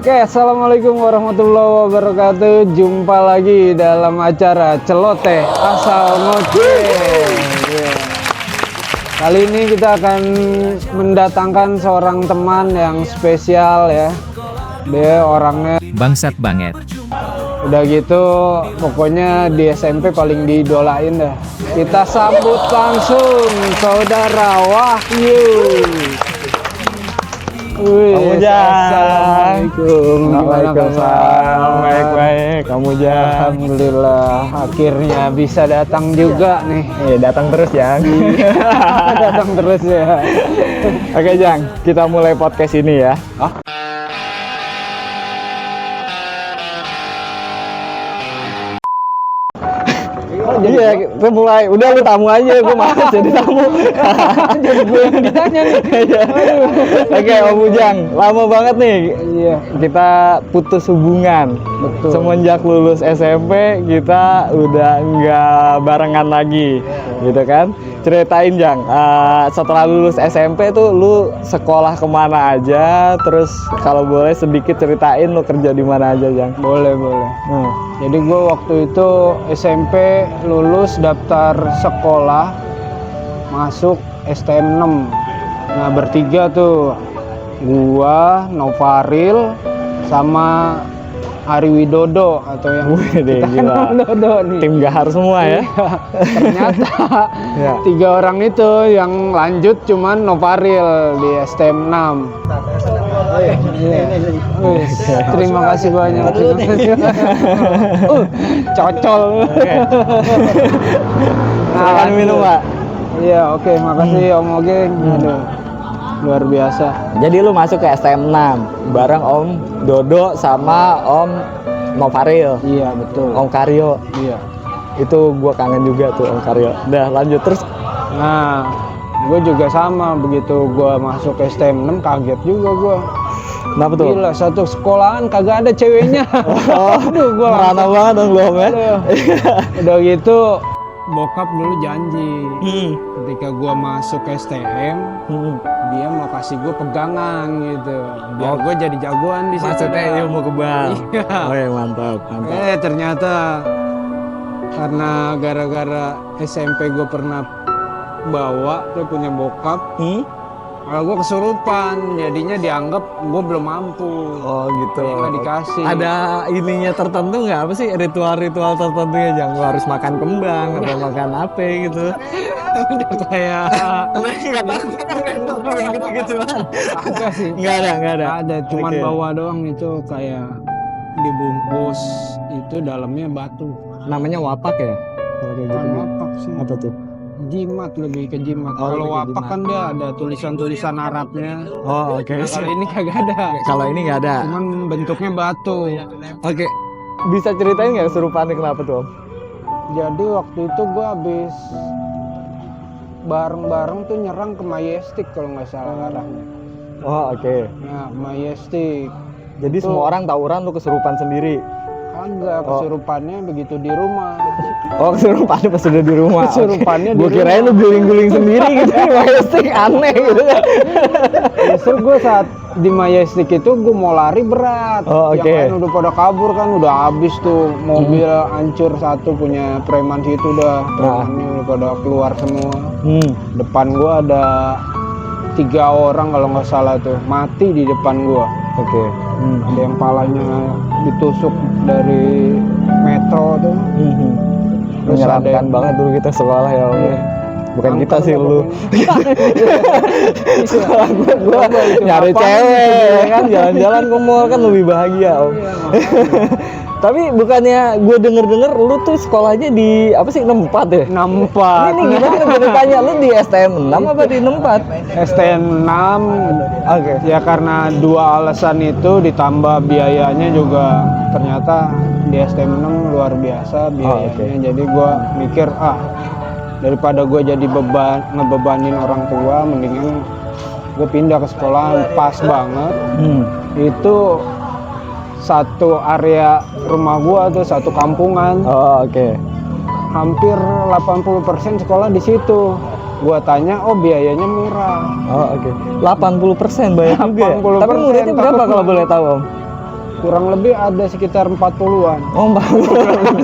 Oke, assalamualaikum warahmatullahi wabarakatuh. Jumpa lagi dalam acara Celoteh Asal Ngoceh. Kali ini kita akan mendatangkan seorang teman yang spesial ya. Dia orangnya bangsat banget. udah gitu, pokoknya di SMP paling diidolain dah. Kita sambut langsung saudara Wahyu. Kamu Jang. Assalamualaikum. Gimana kabar? Baik-baik. Kamu Jang. Alhamdulillah, akhirnya bisa datang juga nih. Datang terus Jang. Datang terus ya. Oke Jang, kita mulai podcast ini ya. Iya, kita mulai. Udah lu tamu aja, gue males jadi tamu. Jadi gue yang ditanya nih. Oke, Om Ujang, lama banget nih. Iya, Kita putus hubungan. betul. Semenjak lulus SMP, kita udah nggak barengan lagi, gitu kan? Ceritain Jang, setelah lulus SMP tuh lu sekolah kemana aja? Terus kalau boleh sedikit ceritain lu kerja di mana aja Jang? Boleh, boleh. Jadi gue waktu itu SMP lulus daftar sekolah masuk STM 6. Nah, bertiga tuh. Gua, Novaril, sama Ari Widodo atau yang Wih, kita gila. kenal Dodo nih. Tim gahar semua ya? Ternyata Ya. 3 orang itu yang lanjut cuman Novaril di STM 6. Wih, terima kasih banyak. Cocol. Silakan minum Pak. Iya, oke, makasih Om Ogeng. Aduh, luar biasa. Jadi lu masuk ke STM 6 bareng Om Dodo sama Om Novaril, Iya, betul. Om Karyo. Iya. Itu gua kangen juga tuh Om Karyo. Udah lanjut terus. Nah, gue juga sama, begitu gue masuk STM 6 kaget juga gue. Kenapa tuh? Gila, satu sekolahan kagak ada ceweknya. Aduh, gue Merana banget dong lu Om ya. Udah gitu, bokap dulu janji ketika gue masuk STM, dia mau kasih gue pegangan gitu, biar gue jadi jagoan di situ. Maksudnya ilmu kebal. Iya. Oh ya mantap, mantap. Ternyata karena gara-gara SMP gue pernah bawa, dia punya bokap. Kalau gue kesurupan, jadinya dianggap gue belum mampu. Oh gitu. Jadi nggak dikasih. Ada ininya tertentu nggak, apa sih ritual-ritual tertentunya Jang? Gua harus makan kembang atau makan apa gitu? Kayak gitu-gituan. agak sih. Nggak ada. Ada, cuman Oke. bawa doang itu kayak dibungkus itu dalamnya batu. Namanya wapak ya? Kalau kayak Bukan gitu. wapak sih. Apa tuh? Jimat, lebih ke jimat. Oh, Kalau lebih ke wapak jimat. kan dia ada tulisan-tulisan Arabnya. Oh oke. Kalau ini kagak ada. Kalau ini nggak ada. Cuman bentuknya batu. Oke. Bisa ceritain nggak kesurupannya kenapa tuh Om? Jadi waktu itu gua habis bareng-bareng tuh nyerang ke Majestic kalau nggak salah arahnya. Oh oke. Nah, Majestic. Jadi Tuh. semua orang tawuran lu kesurupan sendiri. Kagak, kesurupannya begitu di rumah. Oh kesurupannya pas udah di rumah. Kesurupannya di Gue kirain rumah. lu guling-guling sendiri gitu di Majestic, aneh gitu kan. Justru gue saat di Majestic itu gue mau lari berat. Oh, oke. Yang lain udah pada kabur kan, udah habis tuh mobil hancur satu punya preman situ udah. Premannya udah pada keluar semua. Depan gue ada 3 orang kalau nggak salah tuh mati di depan gue. Oke. Ada yang palanya ditusuk dari metro tuh. Terus ada Menyeramkan yang- banget dulu kita sekolah ya Om. Iya. Bukan Angker kita sih lah lu. pokoknya. Gua itu nyari ngapain cewek gitu, ya kan, jalan-jalan ke mall kan lebih bahagia Om. Iya, makanya. Tapi bukannya gue denger-denger lu tuh sekolahnya di apa sih 64 ya? 64. Ini gimana gue tanya lu di STM 6 apa di 64? STM 6. Oke. Ya karena 2 alasan itu ditambah biayanya juga ternyata di STM 6 luar biasa biayanya. oke. Jadi gua mikir daripada gua jadi ngebebanin orang tua, mendingan gue pindah ke sekolah pas banget. Itu satu area rumah gua tuh, satu kampungan. Oh oke. Hampir 80% sekolah di situ. Gua tanya, oh biayanya murah. Oh oke. 80% bayar juga ya? 80%. Tapi muridnya berapa kalau boleh tahu Om? kurang lebih ada sekitar 40-an. Oh, Mbak.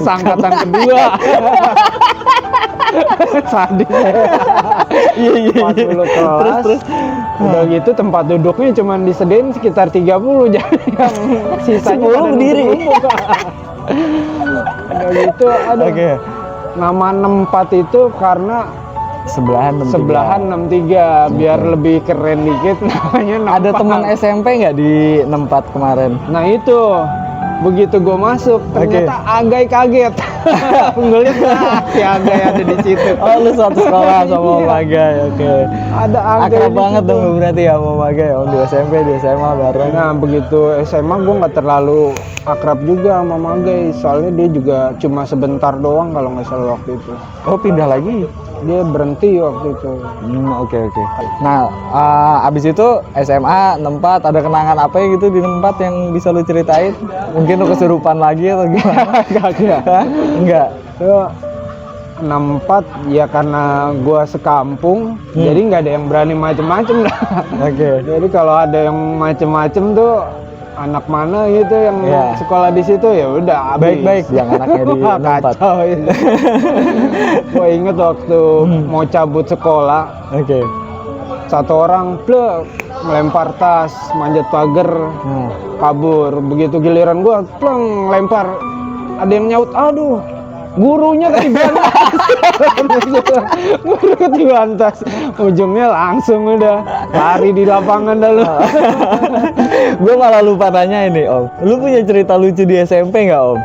Angkatan kedua. Sadis. Iya, iya, iya. 40 kelas. Udah gitu tempat duduknya cuma disediain sekitar 30, jadi yang sisanya 10 pada berdiri. numpuk-numpuk. Udah gitu ada Oke. nama 64 itu karena Sebelahan 63. sebelahan 63 biar lebih keren dikit namanya 64. Ada teman SMP nggak di 64 kemarin? Nah itu begitu gue masuk ternyata Agai kaget. Gue lihat si Agai ada di situ. Oh, lu satu sekolah sama Om Iya. Agai. Oke. Ada Agai Akrab di banget situ. dong berarti ya sama Om Agai. Om di SMP, di SMA bareng. Nah begitu SMA gue nggak terlalu akrab juga sama Agai, soalnya dia juga cuma sebentar doang kalau nggak salah waktu itu. Oh, pindah lagi. Dia berhenti waktu itu. Oke, oke. Nah, abis itu SMA 64 ada kenangan apa ya gitu di 64 yang bisa lu ceritain? Mungkin lu kesurupan lagi atau gimana? Kagak. Hah? Enggak. Itu 64 ya karena gua sekampung, jadi nggak ada yang berani macem-macem dah. Oke. Jadi kalau ada yang macem-macem tuh anak mana gitu yang Iya. sekolah di situ ya udah habis. Baik-baik yang anaknya di 64. Kacau itu. Gua inget waktu mau cabut sekolah, Oke. satu orang plek melempar tas, manjat pagar, Nah, kabur. Begitu giliran gua pleng lempar, ada yang nyaut, aduh gurunya ketiban tas. Guru ketiban tas, ujungnya langsung udah lari di lapangan dah lu. gue malah lupa nanya ini Om. Lu punya cerita lucu di SMP nggak Om?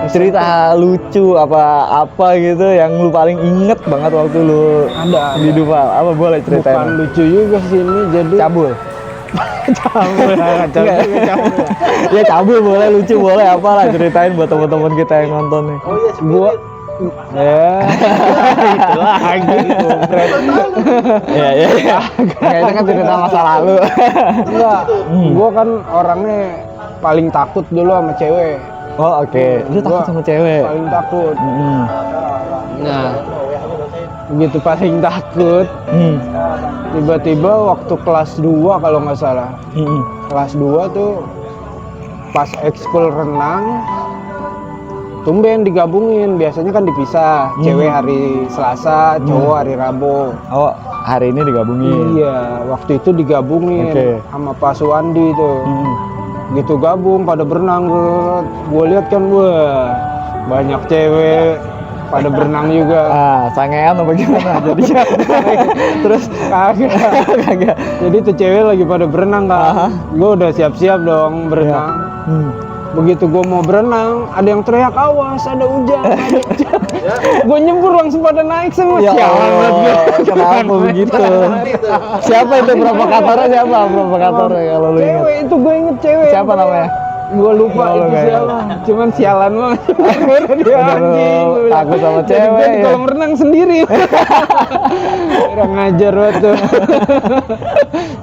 Cerita lucu apa gitu yang lu paling inget banget waktu lu Ada. di Dufal. Apa boleh Bukan ceritain? lucu juga sih ini, jadi Cabul. cabul, kacau Enggak. juga cabul. Ya cabul boleh, lucu boleh, apalah ceritain buat teman-teman kita yang nonton nih. Gua ya itu lagi kompret. Iya, iya, iya. Kayak itu kan cerita masa lalu. Enggak, gua kan orangnya paling takut dulu sama cewek. Oh, oke. Lu takut Gua sama cewek? Paling takut. Hmm. Nah, begitu paling takut, Hmm. tiba-tiba waktu kelas 2 kalau nggak salah. Hmm. Kelas 2 tuh pas ekskul renang, tumben digabungin. Biasanya kan dipisah, cewek hari Selasa, cowok hari Rabu. Oh, hari ini digabungin. Iya, waktu itu digabungin Oke. sama Pak Suwandi tuh. Hmm. Gitu gabung pada berenang, gue lihat kan wah banyak cewek pada berenang juga. Sangean apa gimana jadinya? Terus Kagak. Jadi tuh cewek lagi pada berenang Aha. kan. Gue udah siap-siap dong berenang. Hmm. Begitu gue mau berenang, ada yang teriak awas, ada hujan. Gue nyembur langsung pada naik semua. Ya Sialan banget Allah, gua. kenapa begitu? Siapa itu provokatornya siapa? Provokatornya kalau lu ingat? Cewek itu gue inget cewek. Siapa namanya? Gue lupa Oh, lu itu nggak siapa. Cuman sialan banget. Dia Udah lu anjing. takut sama Jadi cewek, gue di ya? kolam renang sendiri. Kurang ngajar banget tuh.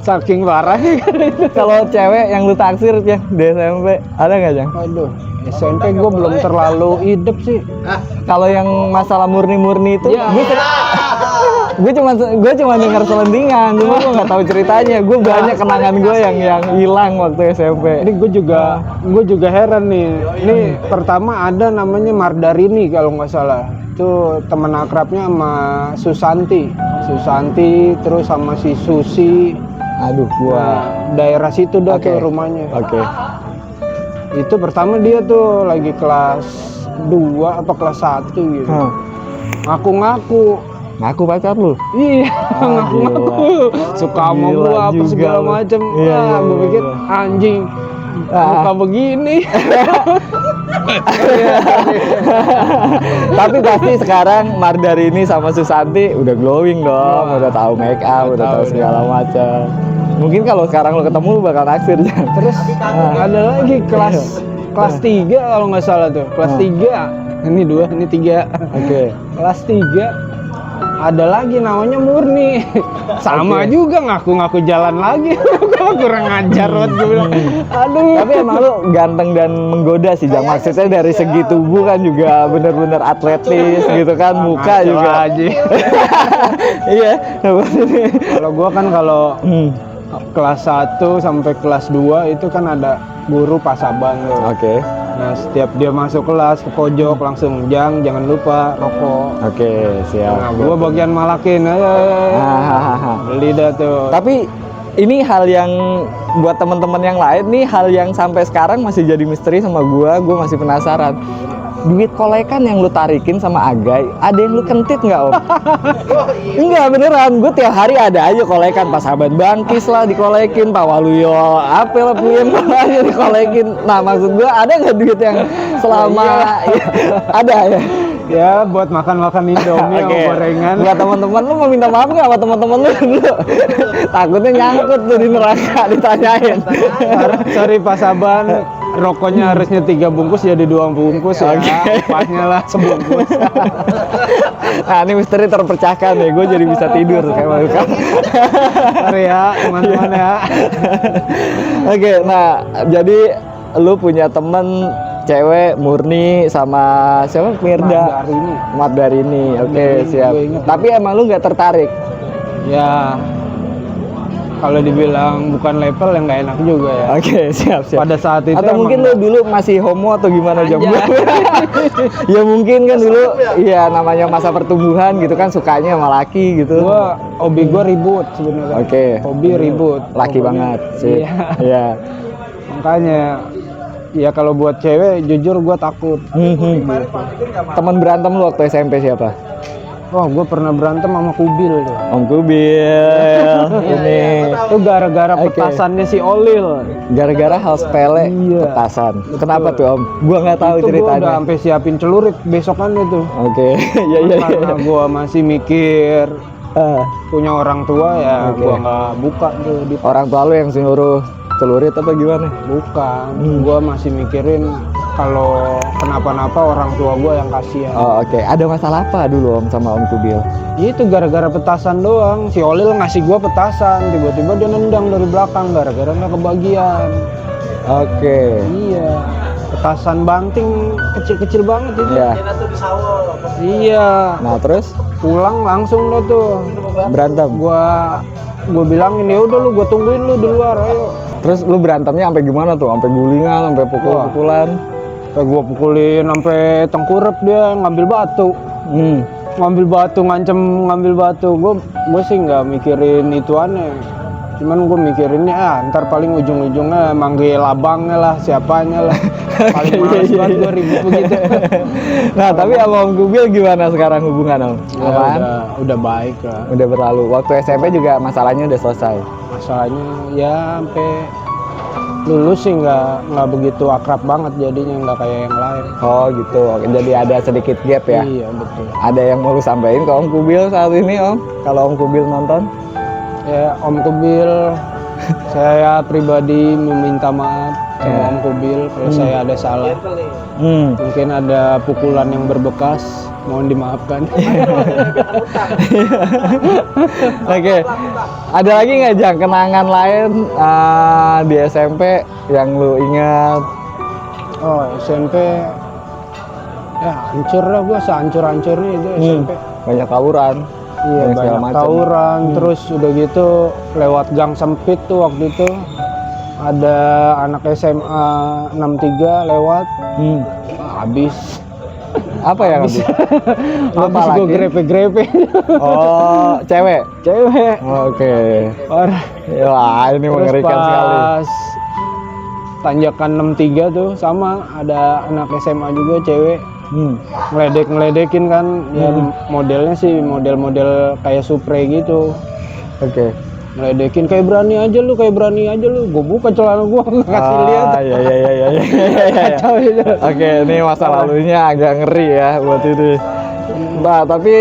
Saking parahnya kan itu. Kalau cewek yang lu taksir ya di SMP ada nggak Jang? Aduh, SMP gue belum terlalu hidup sih. Kalau yang masalah murni-murni itu, Ya. gue cuma dengar selentingan, cuma gue nggak tahu ceritanya. Gue banyak kenangan gue yang hilang waktu SMP. Ini gue juga heran nih. Ini pertama ada namanya Mardarini kalau nggak salah. Itu teman akrabnya sama Susanti, terus sama si Susi. Aduh, gua. Nah, daerah situ dah Oke. tuh rumahnya. Oke. Itu pertama dia tuh lagi kelas 2 apa kelas 1 gitu. Hah. Ngaku-ngaku. Ngaku pacar lu? Iya, Ah, ngaku-ngaku. Suka sama Gila gua apa juga segala lu. macem. Iya, Wah, iya, gua iya, pikir iya. anjing. Muka begini. Tapi pasti sekarang Mardarini sama Susanti udah glowing dong, Wah. udah tahu make up, udah tahu Tahu segala macam. Mungkin kalau sekarang lo ketemu lu bakal naksir Jang. Terus ada lagi kelas 3 kalau nggak salah tuh. Kelas 3. Ini 2, ini 3. Oke. Kelas 3 ada lagi namanya Murni. Sama Oke. juga ngaku-ngaku jalan lagi. Gua kurang ajar banget gue bilang. Aduh. Tapi emang lu ganteng dan menggoda sih Jang. Maksudnya dari segi tubuh kan juga bener-bener atletis gitu kan, muka Ngaco juga. aja. Iya. Kalau gua kan kalau Hmm. kelas 1 sampai kelas 2 itu kan ada guru pasaban tuh. Oke. Nah, setiap dia masuk kelas ke pojok langsung jangan lupa rokok. Oke, siap. Nah, gua bagian malakin aja. Beli dah tuh. Tapi ini hal yang buat teman-teman yang lain nih, hal yang sampai sekarang masih jadi misteri sama gua masih penasaran. Duit kolekan yang lu tarikin sama Agai, ada yang lu kentit nggak, Om? Enggak, beneran. Gue tiap hari ada aja kolekan. Pak Sahabat Bangkis lah dikolekin, Pak Waluyo apa lah, Puyem aja dikolekin. Nah, maksud gue ada nggak duit yang selama ada ya? Ya, buat makan-makan Indomie sama gorengan. Buat teman-teman lu mau minta maaf nggak sama teman-teman lu dulu? Takutnya nyangkut tuh di neraka ditanyain. Sorry Pak Saban, rokoknya harusnya 3 bungkus jadi 2 bungkus ya. Pasnya lah sebungkus. Nah, ini misteri terpecahkan ya. Gue jadi bisa tidur kayak mereka. Sorry ya teman-teman ya. Oke, nah jadi lu punya temen cewek murni sama siapa? Mirda. Mat dari ini. Oke, siap. Tapi emang lu nggak tertarik? Ya, kalau dibilang bukan level yang nggak enak juga ya. Oke, siap. Pada saat itu atau mungkin lu dulu masih homo atau gimana jam ya mungkin kan dulu iya namanya masa pertumbuhan gitu kan, sukanya sama laki gitu. Hobi gua ribut sebenarnya. Oke. Hobi ribut. Laki banget sih. Iya. Iya. Makanya ya kalau buat cewek jujur gua takut. Teman berantem lu waktu SMP siapa? Wah, gue pernah berantem sama Kubil tuh. Om Kubil. Ini itu gara-gara petasannya si Olil. Gara-gara hal sepele petasan. Kenapa tuh, Om? Gua nggak tahu itu ceritanya. Gua udah sampai siapin celurit besokannya tuh. Oke. Iya. Karena gua masih mikir punya orang tua ya, gua nggak buka tuh di orang tua lu yang suruh celurit apa gimana? Bukan. Gua masih mikirin kalau kenapa-napa orang tua gua yang kasihan. Oh, oke. Ada masalah apa dulu, Om, sama Om Kubil? Itu gara-gara petasan doang. Si Olil ngasih gua petasan, tiba-tiba dia nendang dari belakang gara-gara nggak kebagian. Oke. Iya. Petasan banting kecil-kecil banget itu. Iya. Iya. Nah, terus Pulang langsung dah tuh berantem. Gua bilangin ya udah lu, gua tungguin lu di luar, ayo. Terus lu berantemnya sampai gimana tuh? Sampai gulingan, sampai pukul-pukulan? Sampai gua pukulin sampai tengkurap, dia ngambil batu. Ngambil batu, ngancem ngambil batu. Gua sih nggak mikirin ituannya. Cuman gue mikirinnya ntar paling ujung-ujungnya manggil abangnya lah, siapanya lah. Paling males banget gue ribut begitu. Nah, tapi sama Om Kubil gimana sekarang hubungan, Om? Ya, udah baik lah. Udah berlalu. Waktu SMP juga masalahnya udah selesai. Masalahnya ya sampai lulus sih nggak begitu akrab banget jadinya, nggak kayak yang lain. Oh gitu. Jadi ada sedikit gap ya? Iya betul. Ada yang mau lu sampaikan ke Om Kubil saat ini, Om? Kalau Om Kubil nonton? Ya Om Kubil, saya pribadi meminta maaf sama Om Kubil kalau saya ada salah. Mungkin ada pukulan yang berbekas, mohon dimaafkan. Oke. Ada lagi nggak, Jang, kenangan lain di SMP yang lu ingat? Oh, SMP ya hancur lah gua, sehancur-hancurnya itu SMP. Banyak tawuran. Iya, banyak tawuran. Terus udah gitu lewat gang sempit tuh waktu itu ada anak SMA 63 lewat. Habis apa ya? Habis gue grepe-grepe. Oh, cewek. Oke. Wah, ini mengerikan sekali. Pas tanjakan 63 tuh sama ada anak SMA juga cewek. Ngeledek-ngeledekin kan, ya modelnya sih model-model kayak Supre gitu. Oke. Ngeledekin kayak berani aja lu, gue buka celana gua ngasih lihat. Iya. Kacau itu. Oke, ini masa lalunya agak ngeri ya buat itu. Nah, tapi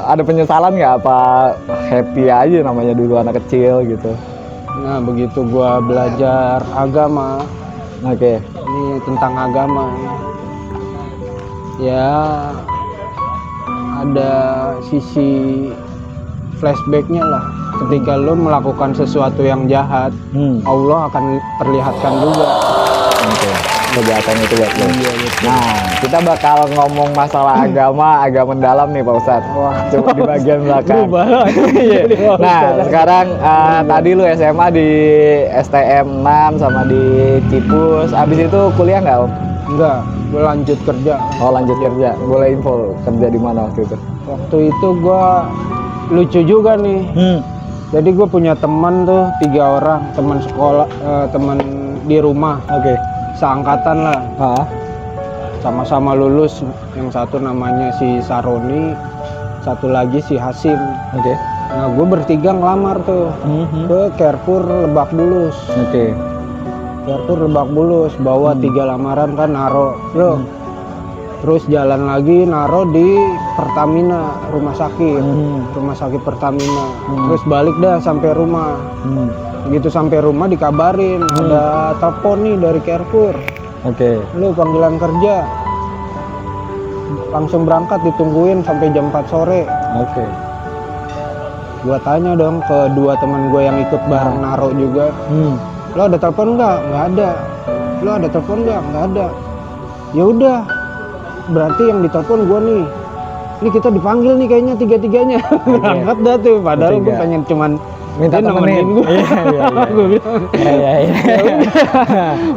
ada penyesalan nggak, apa happy aja namanya dulu anak kecil gitu? Nah, begitu gua belajar agama. Oke. Ini tentang agama. Ya ada sisi flashbacknya lah. Ketika lo melakukan sesuatu yang jahat, Allah akan perlihatkan juga. kejahatan itu buat lo. Iya, betul. Nah, kita bakal ngomong masalah agama agak mendalam nih Pak Ustadz. Wah. Coba di bagian belakang. Berubah. Iya. Nah, sekarang tadi lu SMA di STM 6 sama di Cipus. Abis itu kuliah nggak Om? Enggak, gue lanjut kerja. Oh lanjut kerja. Boleh info kerja di mana waktu itu? Waktu itu gue lucu juga nih. Jadi gue punya teman tuh 3 orang, teman sekolah, teman di rumah, Oke. seangkatan lah, Ah. sama-sama lulus. Yang satu namanya si Saroni, satu lagi si Hasim. Oke. Nah gue bertiga ngelamar tuh ke Carrefour Lebak Bulus. Oke. Carrefour Lebak Bulus, bawa 3 lamaran kan naro, bro. Terus jalan lagi naro di Pertamina, rumah sakit, rumah sakit Pertamina. Terus balik dah sampai rumah. Begitu sampai rumah dikabarin ada telepon nih dari Carrefour. Oke. Lu panggilan kerja. Langsung berangkat, ditungguin sampai jam 4 sore. Oke. Gua tanya dong ke 2 teman gue yang ikut bareng naro juga. Lo ada telepon nggak? Nggak ada. Lo ada telepon nggak? Nggak ada. Ya udah, berarti yang ditelepon gue nih. Ini kita dipanggil nih kayaknya 3-3-nya. Berangkat dah tuh. Padahal gue pengen cuman Minta dia nemenin gue. Iya, iya, iya. Gue bilang. Iya.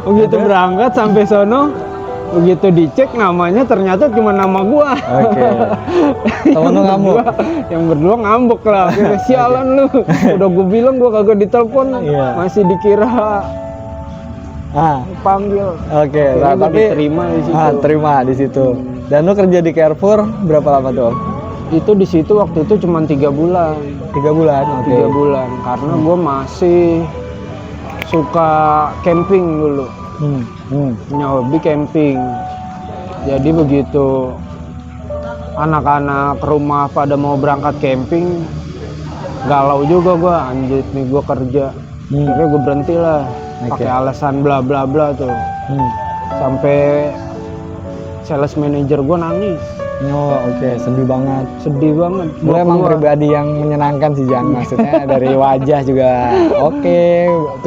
Begitu berangkat sampai sono, begitu dicek namanya ternyata cuma nama gua. Oke. Temen lu ngamuk? Yang berdua ngambek lah. Akhirnya, sialan lu. Udah gua bilang gua kagak ditelepon, Iya. masih dikira panggil. Oke. Akhirnya Nah, gua tapi diterima di situ. terima di situ. Dan lu kerja di Carrefour berapa lama tuh? Om? Itu di situ waktu itu cuma 3 bulan. 3 bulan. Oke. 3 bulan karena gua masih suka camping dulu. Punya hobi camping. Jadi begitu anak-anak rumah pada mau berangkat camping, galau juga gua, anjir nih gua kerja. Akhirnya gua berhenti lah, pakai alasan bla bla bla tuh. Sampai sales manager gua nangis. Oh, oke. Sedih banget. Sedih banget. Lu Gua emang keluar. pribadi yang menyenangkan sih Jang. Maksudnya dari wajah juga oke,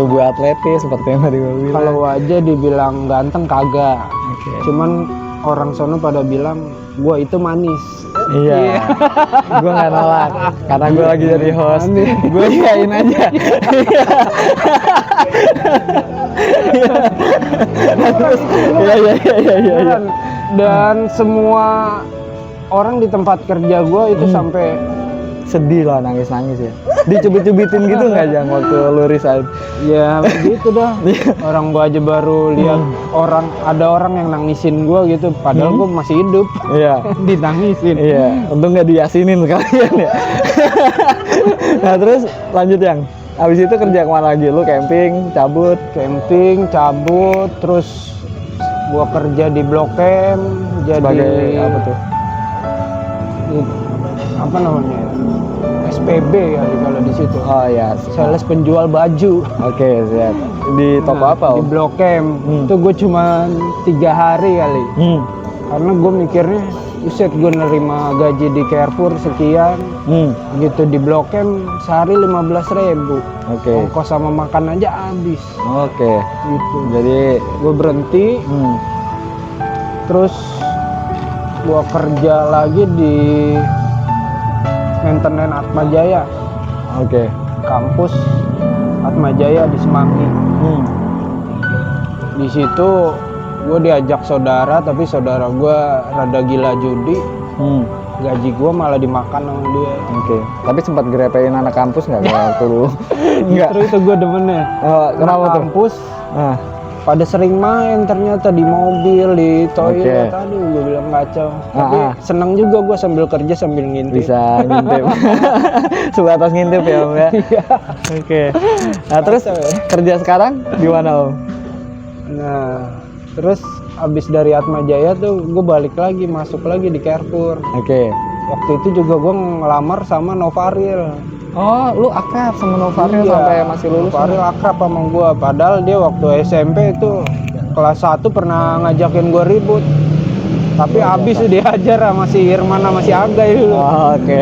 tubuh atletis seperti yang tadi gue bilang. Kalau wajah dibilang ganteng kagak. Oke. Cuman orang sono pada bilang gua itu manis. Iya. Gue nggak nolak karena gue lagi jadi host. Gue iyain aja. Iya. Dan semua orang di tempat kerja gua itu sampai Sedih lah, nangis-nangis ya. Dicubit-cubitin gitu nggak Jang waktu lu resign? ya begitu dah. Orang gua aja baru lihat ada orang yang nangisin gua gitu, padahal gua masih hidup. Iya. Ditangisin. Iya, untung nggak diyasinin sekalian ya. Nah terus lanjut Yang. Abis itu kerja kemana lagi? Lu camping, cabut? Camping, cabut, terus gua kerja di Blok M jadi Sebagai apa tuh? Apa namanya? SPB kali kalau di situ. Oh ya. Sales penjual baju. Oke, siap. Di toko Nah, apa di Om? Blok M. Itu gue cuma 3 hari kali. Karena gue mikirnya, buset gue nerima gaji di Carrefour sekian, gitu di Blok M sehari 15.000. Oke. Ongkos sama makan aja habis. Oke. Gitu. Jadi Gue berhenti, terus gue kerja lagi di maintenance Atmajaya, oke. kampus Atmajaya di Semanggi. Di situ gue diajak saudara, tapi saudara gue rada gila judi. Gaji gue malah dimakan sama dia. Oke. Tapi sempat grepein anak kampus nggak waktu lu? Enggak. Terus itu gue demennya. Kenapa Anak tuh? kampus Ah, pada sering main ternyata di mobil, di toilet. Oke. Aduh, gue bilang kacau. Tapi seneng juga gue sambil kerja sambil ngintip. bisa ngintip. Sebatas ngintip ya Om ya. Oke. Nah terus kerja sekarang di mana Om? Nah, terus abis dari Atmajaya tuh gue balik lagi, masuk lagi di Carrefour. Oke. Waktu itu juga gue ngelamar sama Novaril. Oh, lu akrab sama Novaril Iya, sampai masih lulus? Novaril akrab sama gue. Padahal dia waktu SMP itu kelas 1 pernah ngajakin gue ribut. Tapi abis diajar sama si Irman sama si Aga itu. Oh, oke.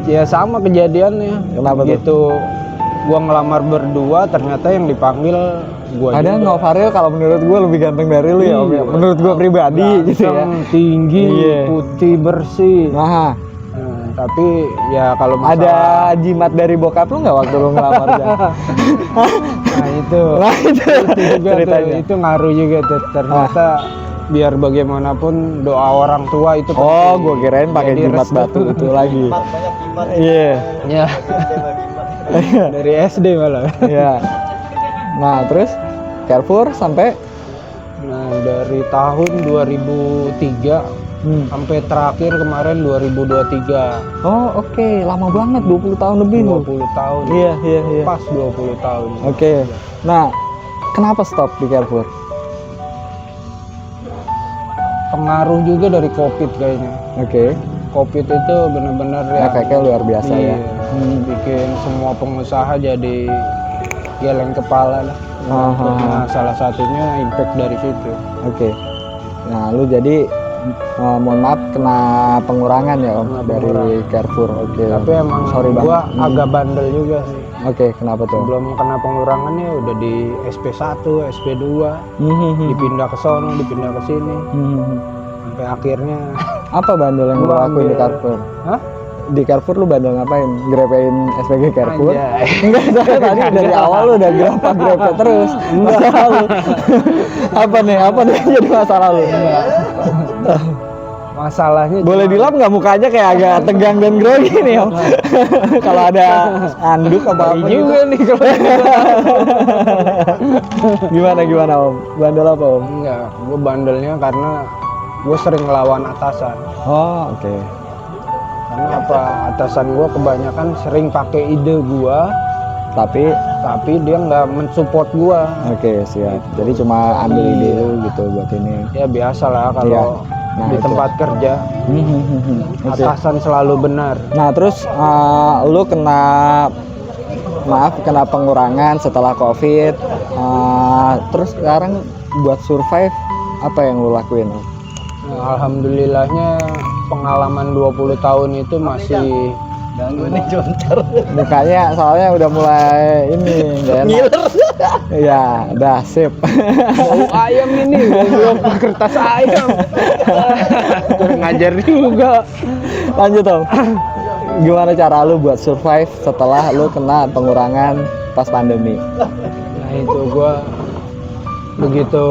Ya sama kejadiannya. Kenapa tuh? Gitu gua ngelamar berdua, ternyata yang dipanggil gua Padahal juga. Novaril kalau menurut gue lebih ganteng dari lu ya Om ya. Menurut gue pribadi gitu ya. Ganteng, tinggi, Iya. putih, bersih. Nah, Tapi ya kalau ada masalah jimat dari bokap lu nggak waktu lu ngelamar Jang? nah itu Nah itu juga ceritanya. tuh, itu ngaruh juga tuh. Ternyata biar bagaimanapun doa orang tua itu Oh, penting. gue kirain pakai Jadi jimat restu. batu itu lagi. Iya. Ya. Dari SD malah. Iya. Nah, terus Carrefour sampai Nah, dari tahun 2003 sampai terakhir kemarin 2023. Oh, oke, lama banget 20 tahun lebih lu. 20 tahun. Iya. Pas 20 tahun. Oke. Nah, kenapa stop di Carrefour? Pengaruh juga dari Covid kayaknya. Oke. Covid itu benar-benar ya Efeknya luar biasa ya. iya, bikin semua pengusaha jadi geleng kepala lah. Nah, salah satunya impact dari situ. Oke. Nah, lu jadi mohon maaf kena pengurangan ya Om Kena dari pengurangan. Carrefour. Oke. Tapi emang sorry gua banget. agak bandel juga sih. Oke, kenapa tuh? Sebelum kena pengurangan ya udah di SP1, SP2, dipindah ke sono, dipindah ke sini. Sampai akhirnya Apa bandel yang lu Gua lakuin di ambil- Carrefour? Hah? Di Carrefour lu bandel ngapain? Grepein SPG Carrefour? Anjay. Enggak, soalnya tadi dari awal lu udah grepe terus. Masalah lu. Apa nih yang jadi masalah lu? Masalahnya Boleh cuma- dilap nggak mukanya kayak agak tegang dan grogi nih Om? Kalau ada anduk apa apa juga nih kalau Gimana Om? Bandel apa Om? enggak, gue bandelnya karena gue sering ngelawan atasan. Oh, oke. Karena apa? Atasan gue kebanyakan sering pakai ide gue, tapi dia nggak mensupport gue. Oke, siap. Jadi cuma ambil ide lu gitu buat ini. Ya biasa lah Iya. kalau Nah, di itu. tempat kerja Oke. atasan selalu benar. Nah, terus lu kena pengurangan setelah COVID. Terus sekarang buat survive apa yang lu lakuin Om? Nah, alhamdulillahnya pengalaman 20 tahun itu masih Mukanya soalnya udah mulai ini nggak enak. Iya, udah sip. bau ayam ini, bau kertas ayam. Ngajar juga. Lanjut Om. Gimana cara lu buat survive setelah lu kena pengurangan pas pandemi? Nah itu gua begitu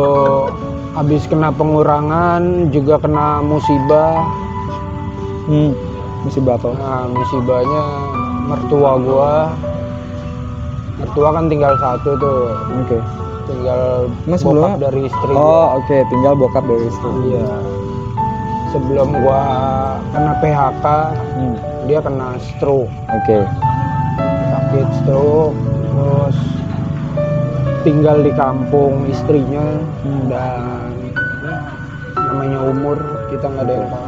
habis kena pengurangan juga kena musibah. Musibah apa? Nah musibahnya mertua kan tinggal satu tuh, Oke. tinggal Mas, bokap sebelumnya- dari istri. Oh, oke, tinggal bokap dari istri. Iya. Sebelum gua kena PHK, dia kena stroke, Oke. sakit stroke, terus tinggal di kampung istrinya dan namanya umur kita nggak ada yang tahu.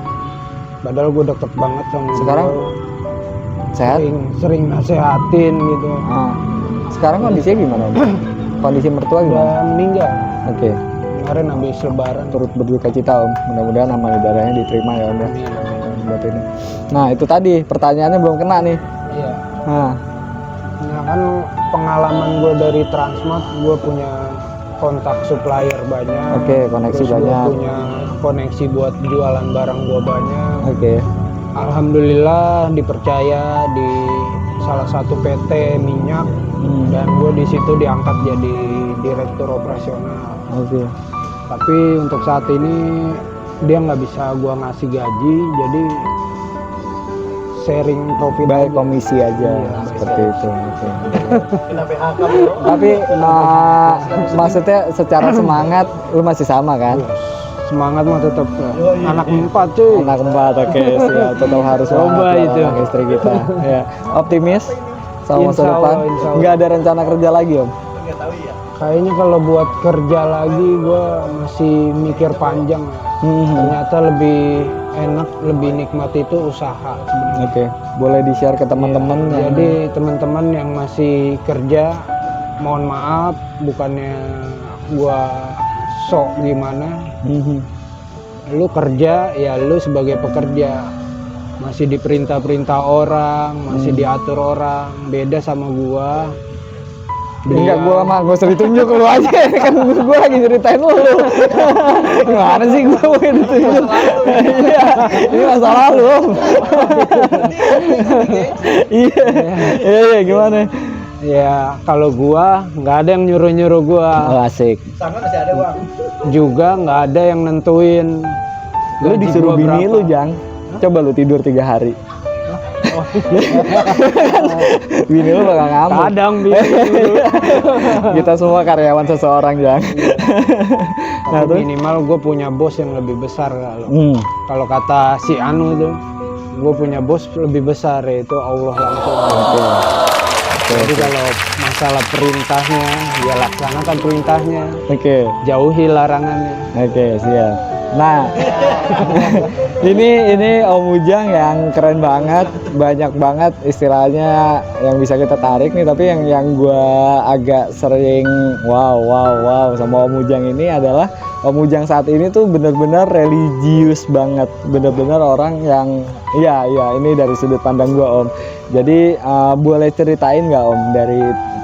Padahal gue deket banget sama Sekarang beliau. sehat? sering nasehatin gitu. Sekarang kondisinya gimana Om? Kondisi mertua Udah gimana? meninggal Oke. kemarin habis lebaran. Turut berduka cita Om. Mudah-mudahan amal ibadahnya diterima ya Om ya. Buat ini. Nah, itu tadi pertanyaannya belum kena nih. Iya. Nah, Nah kan pengalaman gue dari Transmart, gue punya kontak supplier banyak. Oke, koneksi Terus banyak. Gue punya koneksi buat jualan barang gue banyak. oke. Alhamdulillah dipercaya di salah satu PT minyak dan gue di situ diangkat jadi direktur operasional. Oke. Tapi untuk saat ini dia nggak bisa gue ngasih gaji, jadi sharing profit Baik aja. komisi aja Iya, seperti itu. Oke. Tapi maksudnya secara semangat lu masih sama kan? Semangat mah tetap anak 4 cuy. Anak 4, oke, siap. Tetap harus Coba semangat lah itu. anak istri kita. Ya. Optimis sama masa Insya Allah, depan. insya Allah. Nggak ada rencana kerja lagi Om? Kayaknya kalau buat kerja lagi gue masih mikir panjang. Ternyata lebih enak, lebih nikmat itu usaha sebenarnya. Oke, boleh di-share ke teman-teman yang Jadi teman-teman yang masih kerja, mohon maaf, bukannya gua sok gimana. Lu kerja ya lu sebagai pekerja, masih diperintah-perintah orang, masih diatur orang. Beda sama gua, Enggak, gua mah gak usah ditunjuk, lu aja kan gua lagi ceritain lu. Gimana sih gua mau ditunjuk? Iya, ini masa lalu. Om. Iya, iya gimana? Ya kalau gua nggak ada yang nyuruh gua, Oh, asik. juga nggak ada yang nentuin. Lu gaji disuruh gua bini berapa. lu, Jang. Coba lu tidur 3 hari. Bini lu bakal ngamuk. Kadang bini dulu. Kita semua karyawan seseorang, Jang. Nah, Tapi terus? minimal gue punya bos yang lebih besar kalau Hmm. kalau kata si Anu tuh, gue punya bos lebih besar, yaitu Allah langsung. Oke. Jadi kalau masalah perintahnya, ya laksanakan perintahnya, Oke. jauhi larangannya. Oke, siap. Nah, ini Om Ujang yang keren banget, banyak banget istilahnya yang bisa kita tarik nih. Tapi yang gua agak sering wow sama Om Ujang ini adalah Om Ujang saat ini tuh bener-bener religius banget, bener-bener orang yang iya ini dari sudut pandang gua Om. Jadi boleh ceritain nggak Om dari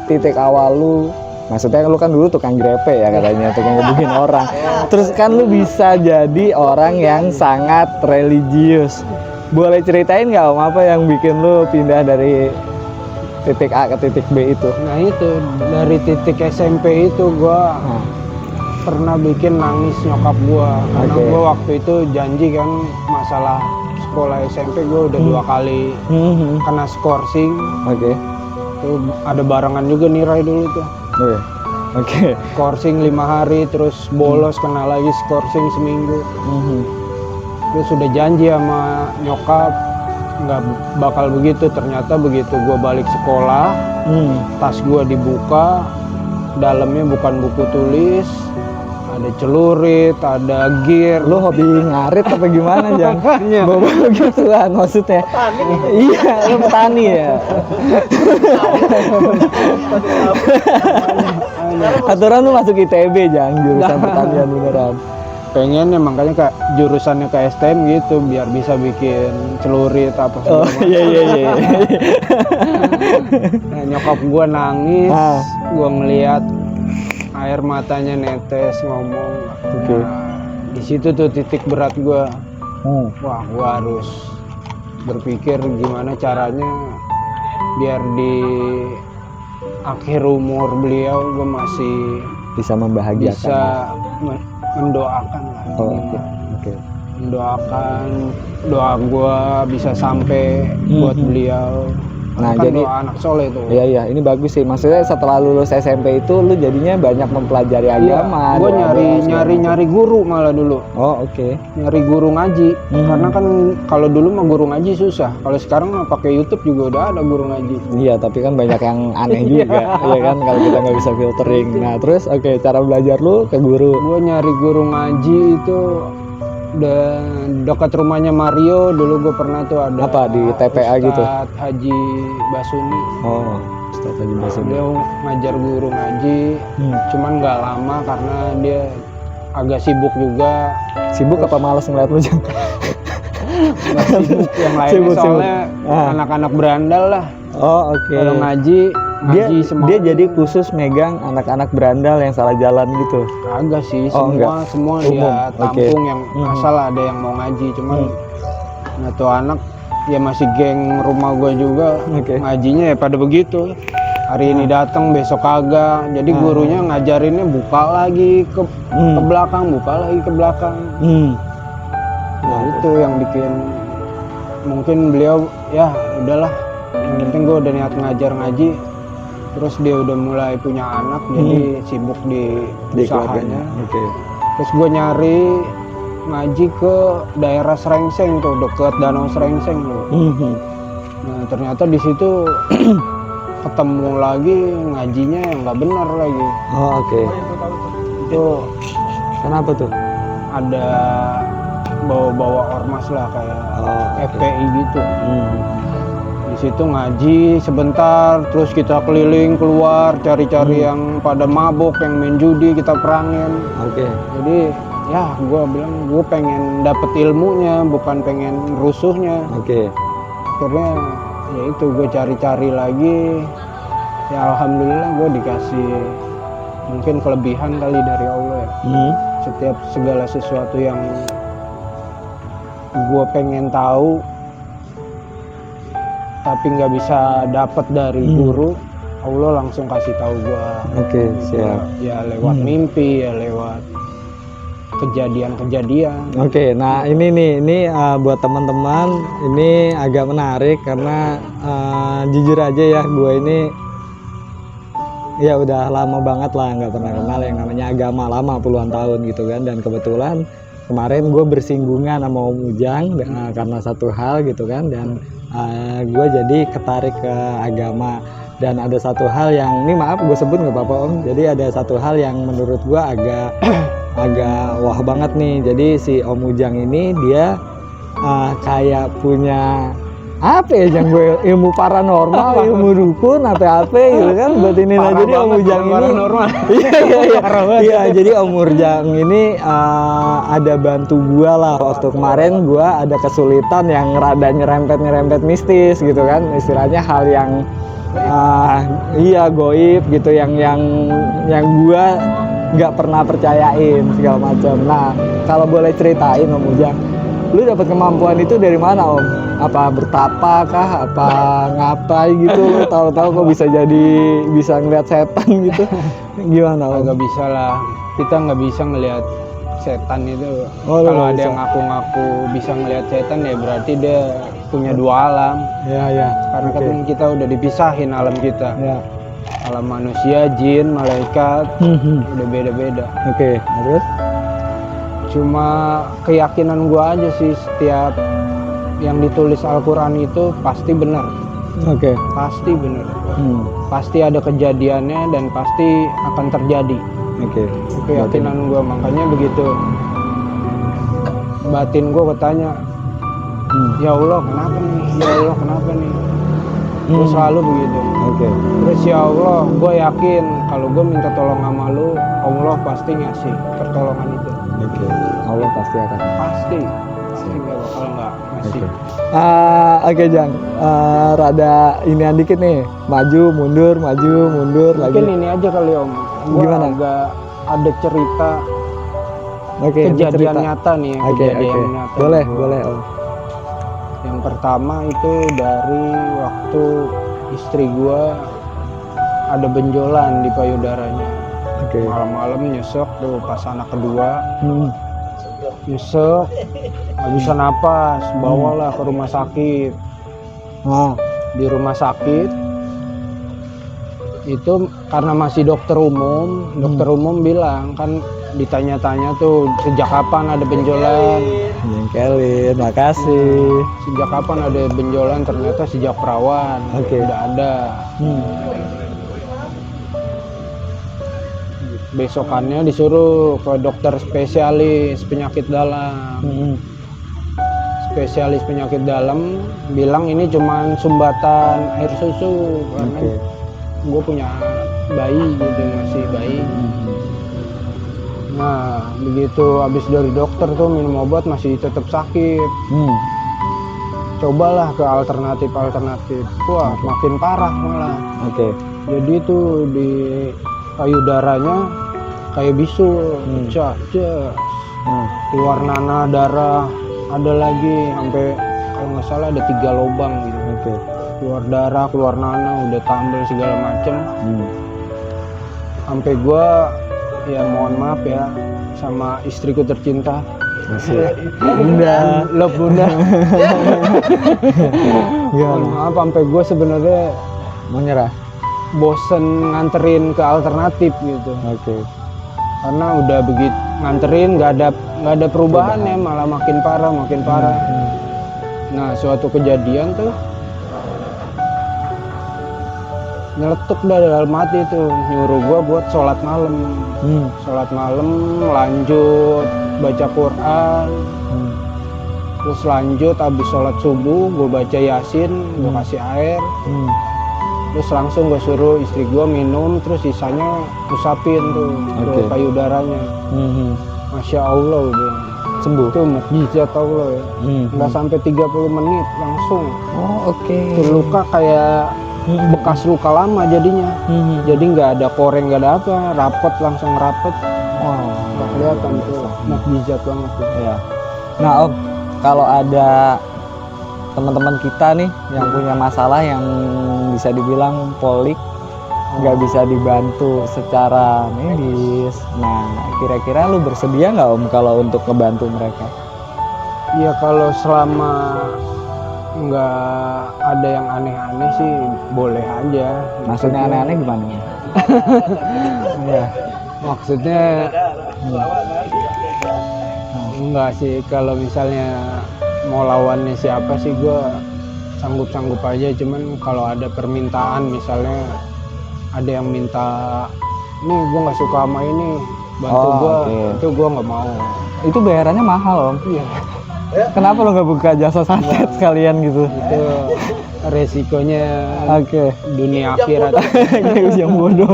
titik awal lu? Maksudnya lu kan dulu tukang grepe ya katanya, tukang ngebukin orang. Terus kan lu bisa jadi orang yang sangat religius. Boleh ceritain nggak Om apa yang bikin lu pindah dari titik A ke titik B itu? Nah itu dari titik SMP itu gue Nah, pernah bikin nangis nyokap gue, karena Oke. gue waktu itu janji kan masalah sekolah SMP gue udah 2 kali kena skorsing. Oke. Tuh ada barengan juga nirai dulu tuh. Oke. Skorsing 5 hari, terus bolos, kena lagi skorsing seminggu. Terus sudah janji sama nyokap nggak bakal begitu. Ternyata begitu gue balik sekolah, tas gue dibuka, dalamnya bukan buku tulis, ada celurit, ada gear. Lu hobi ngarit apa gimana Jang? Iya. Bawa gituan maksudnya. Iya, lu petani ya. Aturan lu masuk ITB Jang, jurusan pertanian beneran. Pengen ya, makanya kak jurusannya ke STM gitu biar bisa bikin celurit apa Oh segala macam. iya. Nah, nyokap gue nangis, Ah. gue ngeliat air matanya netes ngomong. Oke. Nah, di situ tuh titik berat gue. Wah, gue harus berpikir gimana caranya biar di akhir umur beliau gue masih Bisa membahagiakan. bisa mendoakan lah. Oh, minimal. oke. Mendoakan, doa gue bisa sampai buat beliau. Nah, Kan jadi doa anak soleh tuh. iya ini bagus sih. Maksudnya setelah lulus SMP itu lu jadinya banyak mempelajari agama. Gue doa-doa segala nyari guru malah dulu. macam. Oh, oke. Nyari guru ngaji. Karena kan kalau dulu mah guru ngaji susah. Kalau sekarang mah pakai YouTube juga udah ada guru ngaji. Iya, tapi kan banyak yang aneh juga, ya kan kalau kita nggak bisa filtering. Nah, terus oke, cara belajar lu ke guru. Gue nyari guru ngaji itu dan dekat rumahnya Mario dulu gue pernah tuh ada. Apa, di TPA gitu? Ustadz Haji Basuni. Oh, Ustaz Haji Basuni. Dia ngajar guru ngaji, cuman nggak lama karena dia agak sibuk juga. Sibuk apa malas ngeliat lu Jang? Nggak sibuk yang lainnya Sibuk. soalnya Ah. anak-anak berandal lah. Oh, oke. Kalau ngaji semua. Dia jadi khusus megang anak-anak berandal yang salah jalan gitu. Kagak sih, Oh, semua Umum, dia oke. tampung yang asal ada yang mau ngaji. Cuman satu anak ya masih geng rumah gue juga, Oke. ngajinya ya pada begitu. Hari ini datang, besok kagak. Jadi gurunya ngajarinnya buka lagi ke belakang, buka lagi ke belakang. Nah itu yang bikin mungkin beliau ya udahlah, yang penting gue udah niat ngajar ngaji. Terus dia udah mulai punya anak, jadi sibuk di usahanya. Oke. Terus gue nyari ngaji ke daerah Srengseng tuh, deket Danau Srengseng tuh. Nah ternyata di situ ketemu lagi ngajinya yang nggak benar lagi. Oh, oke. Itu Kenapa tuh? ada bawa-bawa ormas lah kayak FPI gitu. Di situ ngaji sebentar, terus kita keliling keluar cari-cari yang pada mabok, yang main judi, kita perangin. Oke. Jadi ya gue bilang gue pengen dapet ilmunya, bukan pengen rusuhnya. Oke. Akhirnya ya itu gue cari-cari lagi, Ya alhamdulillah gue dikasih mungkin kelebihan kali dari Allah ya. Setiap segala sesuatu yang gue pengen tahu tapi nggak bisa dapat dari guru, Allah langsung kasih tahu gue. Oke, siap. Ya lewat mimpi, ya lewat kejadian-kejadian. Oke, nah ini buat teman-teman ini agak menarik karena jujur aja ya, gue ini ya udah lama banget lah nggak pernah kenal yang namanya agama, lama puluhan tahun gitu kan. Dan kebetulan kemarin gue bersinggungan sama Om Ujang karena satu hal gitu kan, dan gue jadi ketarik ke agama. Dan ada satu hal yang, ini maaf gue sebut nggak apa-apa Om, jadi ada satu hal yang menurut gue agak wah banget nih. Jadi si Om Ujang ini dia kayak punya apa ya, yang gue ilmu paranormal, ilmu dukun apa gitu kan buat ini. Nah jadi Om Ujang ini iya jadi Om Ujang ini ada bantu gue lah waktu kemarin gue ada kesulitan yang rada nyerempet mistis gitu kan, istilahnya hal yang iya goib gitu, yang gue nggak pernah percayain segala macam. Nah kalau boleh ceritain Om Ujang, lu dapat kemampuan itu dari mana Om? Apa bertapa kah? Apa ngapai gitu? Lu tahu-tahu kok bisa ngeliat setan gitu? Gimana Om? Nggak bisa lah, kita nggak bisa ngelihat setan itu. Oh, kalau ada yang ngaku-ngaku bisa ngelihat setan ya berarti dia punya dua alam. Ya. Karena kan kita udah dipisahin alam kita. Ya. Alam manusia, jin, malaikat, udah beda-beda. Oke, terus? Cuma keyakinan gua aja sih, setiap yang ditulis Al-Quran itu pasti benar. Oke. Pasti benar. Pasti ada kejadiannya dan pasti akan terjadi. Oke. Keyakinan gua, makanya begitu batin gua bertanya, ya Allah kenapa nih? Ya Allah kenapa nih? Gue selalu begitu. Oke. Terus ya Allah, gue yakin kalau gue minta tolong sama lu, Allah pasti ngasih pertolongan itu. Oke. Allah pasti akan. Pasti nggak bakal nggak ngasih. Oke Jang, rada inian dikit nih, maju mundur lagi. Mungkin ini aja kali Om. Gua Gimana? agak ada cerita kejadian nyata nih. Kejadian nyata. Boleh Om. Yang pertama itu dari waktu istri gua ada benjolan di payudaranya. Oke. Malam-malam nyesek tuh pas anak kedua. Nyesek, nggak bisa napas, bawalah ke rumah sakit. Di rumah sakit itu karena masih dokter umum bilang, kan ditanya-tanya tuh sejak kapan ada benjolan. Nyengkelin, makasih. Sejak kapan ada benjolan, ternyata sejak perawan. Oke. Udah ada. Besokannya disuruh ke dokter spesialis penyakit dalam. Spesialis penyakit dalam bilang ini cuman sumbatan air susu karena gue punya bayi gitu, masih bayi. Nah begitu habis dari dokter tuh minum obat masih tetap sakit. Cobalah ke alternatif. Wah makin parah malah. Jadi tuh di payudaranya kayak bisul, keluar nanah, darah, ada lagi sampai kalau nggak salah ada 3 lubang gitu. Keluar darah, keluar nanah, udah tambal segala macem. Sampai gua ya mohon maaf ya sama istriku tercinta. Bunda, love Bunda. Mohon maaf sampai gua sebenarnya menyerah. Bosen nganterin ke alternatif gitu. Karena udah begitu nganterin nggak ada perubahan ya, malah makin parah. Nah suatu kejadian tuh nyeletuk dah dalam hati tuh, nyuruh gua buat sholat malam. Sholat malam lanjut baca Quran. Terus lanjut habis sholat subuh gua baca Yasin, gua kasih air. Terus langsung gue suruh istri gue minum, terus sisanya usapin tuh ke payudaranya. Masya Allah udah sembuh. Itu mukjizat Allah ya. Nggak sampai 30 menit langsung. Tuh luka kayak bekas luka lama jadinya. Jadi nggak ada koreng, nggak ada apa, rapet, langsung rapet. Nggak kelihatan tuh, mukjizat banget tuh. Ya. Nah Om, kalau ada teman-teman kita nih yang punya masalah yang bisa dibilang polik, nggak bisa dibantu secara medis, nah kira-kira lu bersedia nggak Om kalau untuk ngebantu mereka? Iya, kalau selama nggak ada yang aneh-aneh sih boleh aja. Maksudnya aneh-aneh gimana? Ya, maksudnya enggak sih, kalau misalnya mau lawannya siapa sih gue sanggup-sanggup aja. Cuman kalau ada permintaan, misalnya ada yang minta, nih gue nggak suka sama ini, bantu gue, itu gue nggak mau. Itu bayarannya mahal Om. Iya. Kenapa lo nggak buka jasa santet sekalian gitu? Itu resikonya dunia akhirat. Yang bodoh.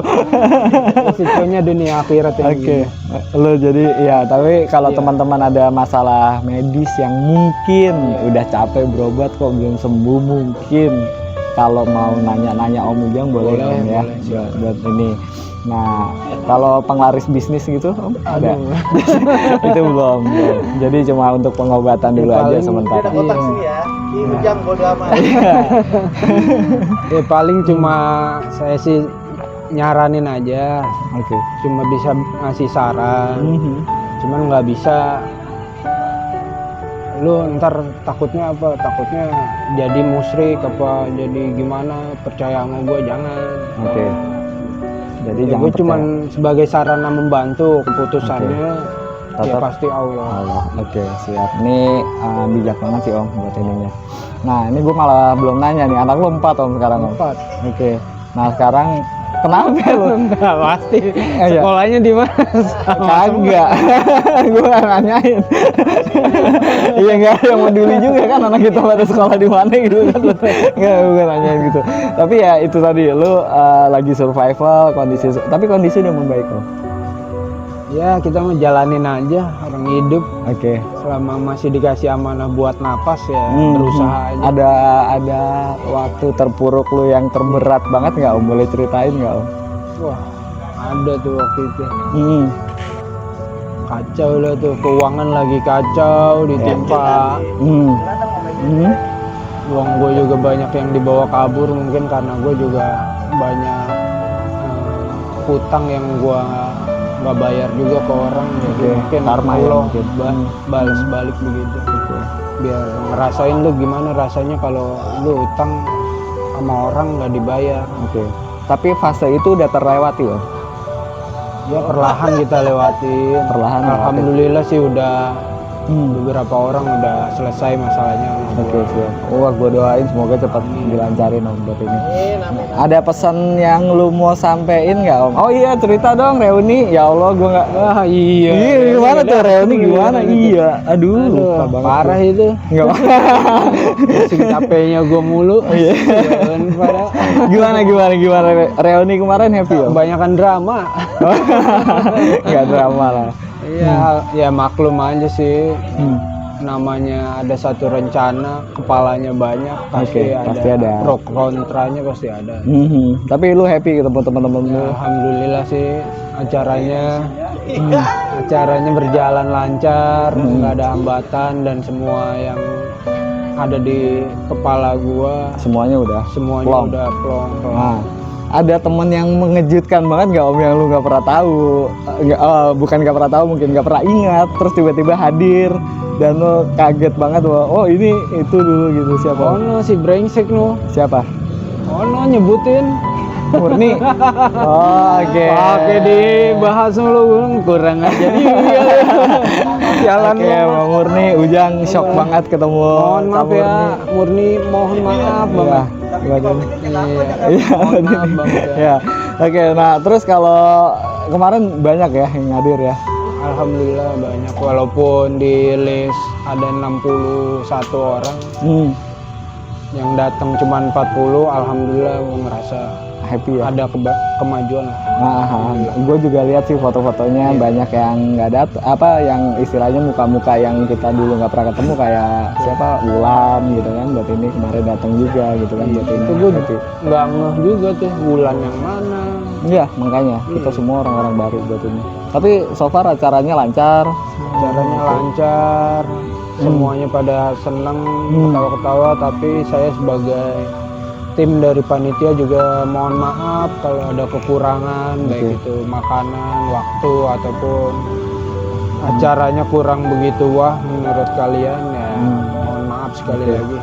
Resikonya dunia akhirat ini. Lo jadi ya, tapi kalau teman-teman ada masalah medis yang mungkin udah capek berobat kok belum sembuh, mungkin kalau mau nanya-nanya Om Ujang boleh Om ya, buat ini. Nah, kalau penglaris bisnis gitu Om ada? Itu belum. Jadi cuma untuk pengobatan dulu aja sementara. Otak sini ya, Ujang bodo amat. Ya paling cuma saya sih nyaranin aja. Cuma bisa ngasih saran. Cuman nggak bisa lu ntar takutnya apa, takutnya jadi musyrik apa jadi gimana, percaya sama gue jangan. Jadi ya, gue cuman sebagai sarana membantu, keputusannya ya pasti Allah. Siap. Ini bijak banget sih Om buat ininya. Nah ini gue malah belum nanya nih, anak lo 4 Om sekarang Om? 4. Nah sekarang kenapa lo? Enggak pasti. Sekolahnya di mana? Kagak. Gue nggak nanyain. Iya nggak ada yang peduli juga kan anak kita pada sekolah di mana gitu kan. Nggak, gue nanyain gitu. Tapi ya itu tadi lo lagi survival kondisi, tapi kondisi udah membaik Om. Ya kita mau jalanin aja, orang hidup. Selama masih dikasih amanah buat napas ya berusaha aja. Ada waktu terpuruk lu yang terberat banget nggak Om? Boleh ceritain nggak Om? Wah ada tuh waktu itu. Kacau lah tuh, keuangan lagi kacau, ditimpa. Uang gue juga banyak yang dibawa kabur, mungkin karena gue juga banyak hutang yang gue nggak bayar juga ke orang. Jadi mungkin karma Allah balas balik begitu. Biar ngerasain lu gimana rasanya kalau lu utang sama orang nggak dibayar. Tapi fase itu udah terlewati Om? Ya perlahan kita lewatin. Alhamdulillah sih udah beberapa orang udah selesai masalahnya. Siap. Wah gue doain semoga cepat dilancarin Om buat ini. Ada pesan yang lu mau sampein nggak Om? Oh iya, cerita dong reuni. Ya Allah gue nggak. Iya gimana tuh reuni gimana? Iya. Aduh lupa banget. Parah itu. Nggak. Capeknya gue mulu. Gimana reuni kemarin happy Om? Kebanyakan drama. Nggak drama lah. Iya, ya maklum aja sih. Namanya ada satu rencana, kepalanya banyak, pasti ada pro kontranya pasti ada. Tapi lu happy ketemu teman-teman lu? Alhamdulillah sih, acaranya berjalan lancar, nggak ada hambatan, dan semua yang ada di kepala gua semuanya udah plong. Nah, ada temen yang mengejutkan banget nggak Om yang lu nggak pernah tahu? Bukan nggak pernah tahu, mungkin nggak pernah ingat, terus tiba-tiba hadir dan lu kaget banget bahwa oh ini itu dulu gitu. Siapa? Ono si brengsek no. Siapa? Ono nyebutin Murni. Pakai dibahas mulu, kurang aja dia. Jalan Bang Murni, Ujang shock banget ketemu. Mohon maaf ya Murni, mohon maaf banget. Ya. Nah terus kalau kemarin banyak ya yang hadir ya? Alhamdulillah banyak, walaupun di list ada 61 orang yang datang cuma 40. Alhamdulillah gue ngerasa happy ya. ada kemajuan lah. Gue juga lihat sih foto-fotonya banyak yang nggak yang istilahnya muka-muka yang kita dulu nggak pernah ketemu kayak siapa Wulan gitu kan, buat ini kemarin datang juga gitu kan, buat ini. Itu gue happy. nggak ngeh juga tuh Wulan yang mana. Iya makanya kita semua orang-orang baru buat ini. Tapi so far acaranya lancar. Caranya lancar, semuanya pada seneng, ketawa-ketawa, tapi saya sebagai tim dari panitia juga mohon maaf kalau ada kekurangan, baik itu makanan, waktu, ataupun acaranya kurang begitu wah menurut kalian ya mohon maaf sekali lagi.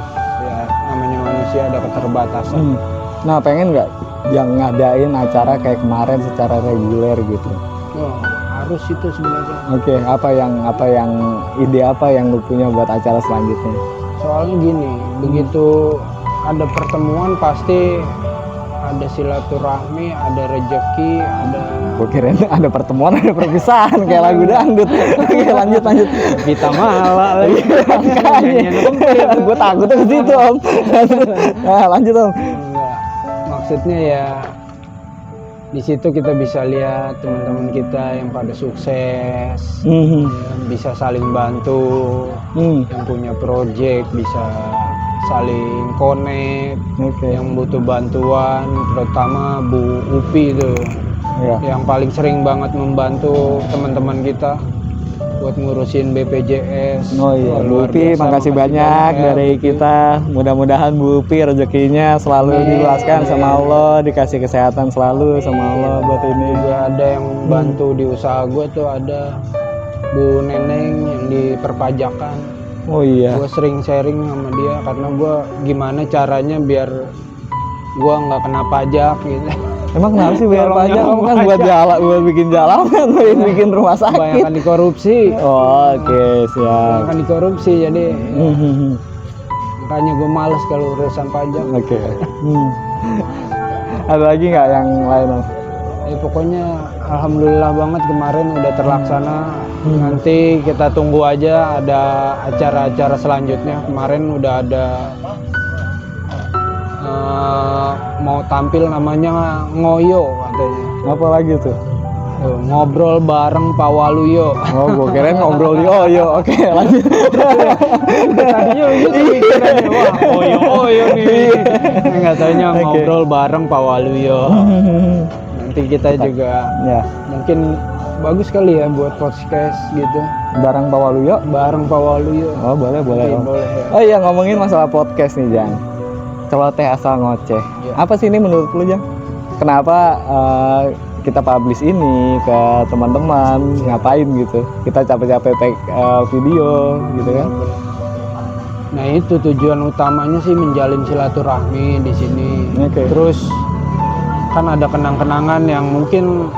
Ya namanya manusia ada keterbatasan. Nah pengen nggak yang ngadain acara kayak kemarin secara reguler gitu? Oh, harus itu sebenarnya. Oke, apa yang ide apa yang lu punya buat acara selanjutnya? Soalnya gini, begitu ada pertemuan pasti ada silaturahmi, ada rejeki, ada. Gue kirain ada pertemuan, ada perpisahan kayak lagu dangdut. Oke, lanjut. Kita malah lagi. Gue takutnya ke situ om. Nah, lanjut om. Enggak. Maksudnya ya di situ kita bisa lihat teman-teman kita yang pada sukses, yang bisa saling bantu, yang punya project bisa saling connect, yang butuh bantuan, terutama Bu Upi itu, yang paling sering banget membantu teman-teman kita buat ngurusin BPJS. Oh iya, Bu Upi makasih banyak dari kita. Mudah-mudahan Bu Upi rezekinya selalu diluaskan sama Allah, dikasih kesehatan selalu sama Allah buat ini. Juga ada yang bantu di usaha gue tuh, ada Bu Neneng yang di perpajakan. Oh iya. Gue sering sharing sama dia karena gue gimana caranya biar gue nggak kena pajak gitu. Emang kenapa sih bayar pajak? Kamu kan buat bikin jalanan, bikin rumah sakit. Kebanyakan dikorupsi. Oh, oke, siap. Kebanyakan dikorupsi, jadi makanya gue males kalau urusan pajak. Oke. Ada lagi nggak yang lain om? Pokoknya alhamdulillah banget kemarin udah terlaksana. Nanti kita tunggu aja ada acara-acara selanjutnya. Kemarin udah ada mau tampil namanya Ngoyo katanya. Apa lagi tuh? Ngobrol bareng Pak Waluyo. Oh, gue kirain ngobrol yo. Oke, lanjut. Tadinya gitu pikirannya, wah Oyo nih. Nggak taunya ngobrol bareng Pak Waluyo. Nanti kita juga mungkin bagus kali ya buat podcast gitu. Bareng Pak Waluyo? Bareng Pak Waluyo. Oh, boleh. Ya. Oh iya, ngomongin masalah podcast nih, Jang. Coba teh asal ngoceh. Apa sih ini menurut lu, Jang? Kenapa kita publish ini ke teman-teman? Ngapain gitu? Kita capek-capek take video gitu kan? Nah, itu tujuan utamanya sih menjalin silaturahmi di sini. Terus kan ada kenang-kenangan yang mungkin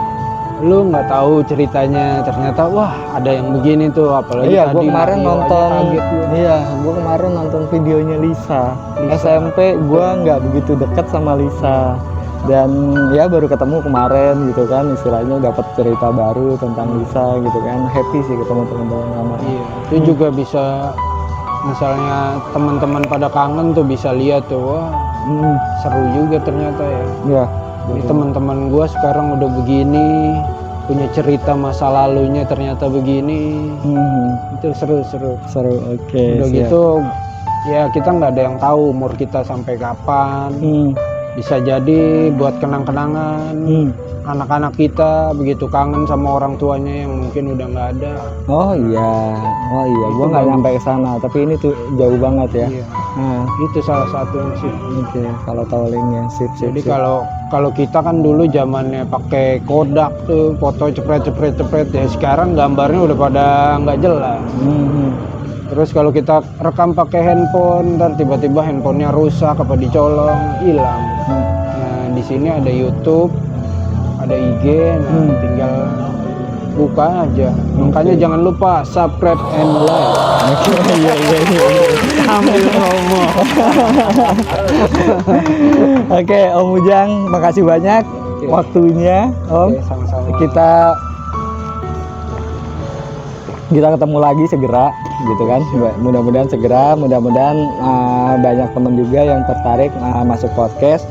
lu nggak tahu ceritanya, ternyata wah ada yang begini tuh, apalagi iya, tadi gue kemarin nonton gue kemarin nonton videonya Lisa. SMP gue nggak begitu dekat sama Lisa dan ya baru ketemu kemarin gitu kan, istilahnya dapat cerita baru tentang Lisa gitu kan, happy sih ketemu teman-teman lama. Iya, itu juga bisa misalnya teman-teman pada kangen tuh bisa lihat tuh, wah seru juga ternyata ya. Iya. Jadi teman-teman gue sekarang udah begini, punya cerita masa lalunya ternyata begini. Itu seru. Oke. Udah gitu, ya kita nggak ada yang tahu umur kita sampai kapan. Bisa jadi buat kenang-kenangan. Anak-anak kita begitu kangen sama orang tuanya yang mungkin udah nggak ada. Oh iya, gue nggak nyampe ke sana, tapi ini tuh jauh banget ya. Iya. Nah, itu salah satunya sih. Oke, kalau tahu linknya sip. Jadi kalau kita kan dulu zamannya pakai Kodak tuh, foto cepret ya. Sekarang gambarnya udah pada nggak jelas. Terus kalau kita rekam pakai handphone, ntar tiba-tiba handphonenya rusak, apa dicolong, hilang. Nah, di sini ada YouTube, ada IG, nah tinggal buka aja. Makanya jangan lupa subscribe and like. Iya. Ambil promo. Oke, Om Ujang, makasih banyak waktunya, Om. Sama-sama. Kita ketemu lagi segera, gitu kan? Mudah-mudahan segera, mudah-mudahan banyak teman juga yang tertarik masuk podcast.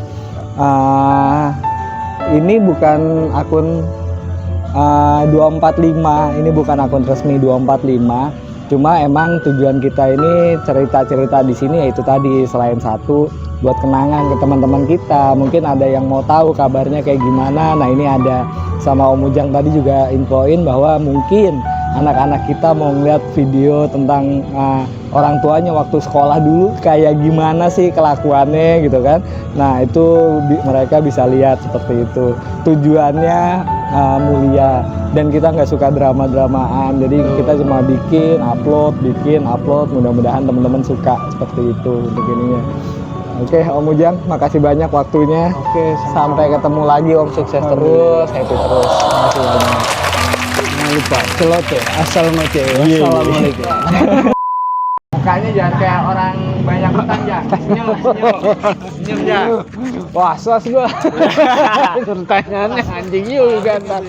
Ini bukan akun 245, ini bukan akun resmi 245. Cuma emang tujuan kita ini cerita-cerita di sini yaitu tadi, selain satu buat kenangan ke teman-teman kita, mungkin ada yang mau tahu kabarnya kayak gimana. Nah ini ada sama Om Ujang tadi juga infoin bahwa mungkin anak-anak kita mau ngeliat video tentang orang tuanya waktu sekolah dulu kayak gimana sih kelakuannya gitu kan. Nah itu mereka bisa lihat seperti itu. Tujuannya mulia, dan kita nggak suka drama-dramaan, jadi kita cuma bikin upload, mudah-mudahan teman-teman suka seperti itu untuk ininya. Oke Om Ujang, makasih banyak waktunya. Oke, Sampai ketemu lagi Om, sukses terus, happy terus. Makasih banyak. jangan lupa celoteh asal noce. Iya. Wassalamualaikum. Mukanya jangan kayak orang banyak utang, Jang. Senyum Jang. Wah, sos gua. Pertanyaannya anjing juga ntar.